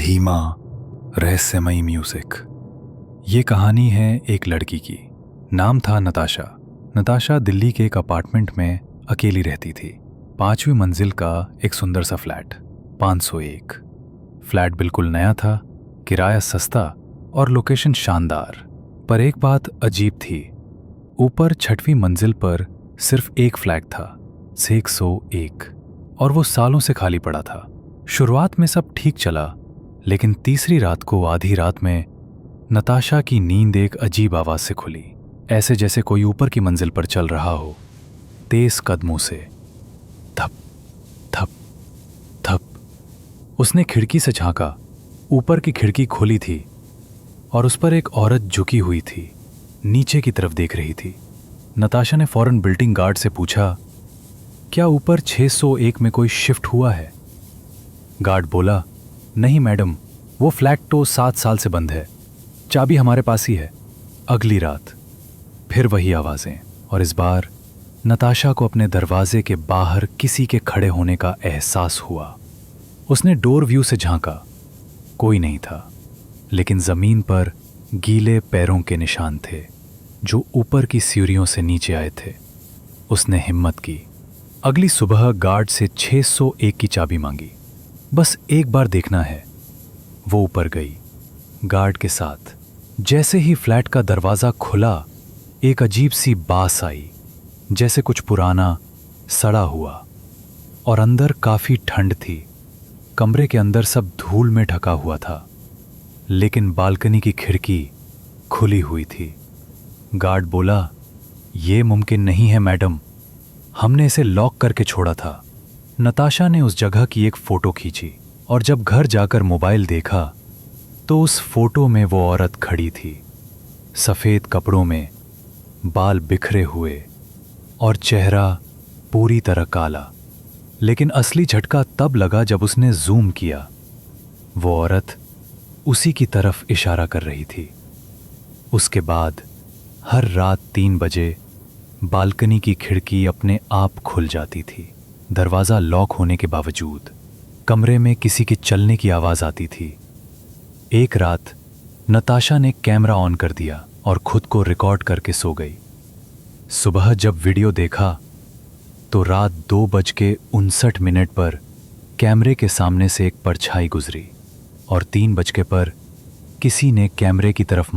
धीमा रहस्यमयी म्यूजिक। ये कहानी है एक लड़की की। नाम था नताशा। नताशा दिल्ली के एक अपार्टमेंट में अकेली रहती थी। 5वीं मंजिल का एक सुंदर सा फ्लैट, 501। फ्लैट बिल्कुल नया था, किराया सस्ता और लोकेशन शानदार। पर एक बात अजीब थी। ऊपर 6वीं मंजिल पर सिर्फ एक फ्लैट था, 601, और वो सालों से खाली पड़ा था। शुरुआत में सब ठीक चला, लेकिन तीसरी रात को आधी रात में नताशा की नींद एक अजीब आवाज से खुली, ऐसे जैसे कोई ऊपर की मंजिल पर चल रहा हो, तेज कदमों से। थप थप थप। उसने खिड़की से झांका। ऊपर की खिड़की खुली थी और उस पर एक औरत झुकी हुई थी, नीचे की तरफ देख रही थी। नताशा ने फौरन बिल्डिंग गार्ड से पूछा, क्या ऊपर 601 में कोई शिफ्ट हुआ है? गार्ड बोला, नहीं मैडम, वो फ्लैट तो 7 साल से बंद है, चाबी हमारे पास ही है। अगली रात फिर वही आवाजें, और इस बार नताशा को अपने दरवाजे के बाहर किसी के खड़े होने का एहसास हुआ। उसने डोर व्यू से झांका। कोई नहीं था, लेकिन जमीन पर गीले पैरों के निशान थे जो ऊपर की सीढ़ियों से नीचे आए थे। उसने हिम्मत की। अगली सुबह गार्ड से 601 की चाबी मांगी। बस एक बार देखना है। वो ऊपर गई गार्ड के साथ। जैसे ही फ्लैट का दरवाजा खुला, एक अजीब सी बास आई, जैसे कुछ पुराना सड़ा हुआ, और अंदर काफी ठंड थी। कमरे के अंदर सब धूल में ढका हुआ था, लेकिन बालकनी की खिड़की खुली हुई थी। गार्ड बोला, ये मुमकिन नहीं है मैडम, हमने इसे लॉक करके छोड़ा था। नताशा ने उस जगह की एक फोटो खींची, और जब घर जाकर मोबाइल देखा तो उस फोटो में वो औरत खड़ी थी, सफेद कपड़ों में, बाल बिखरे हुए और चेहरा पूरी तरह काला। लेकिन असली झटका तब लगा जब उसने जूम किया। वो औरत उसी की तरफ इशारा कर रही थी। उसके बाद हर रात 3 बजे बालकनी की खिड़की अपने आप खुल जाती थी। दरवाज़ा लॉक होने के बावजूद कमरे में किसी के चलने की आवाज़ आती थी। एक रात नताशा ने कैमरा ऑन कर दिया और खुद को रिकॉर्ड करके सो गई। सुबह जब वीडियो देखा तो रात 2:59 पर कैमरे के सामने से एक परछाई गुजरी, और 3 बजे पर किसी ने कैमरे की तरफ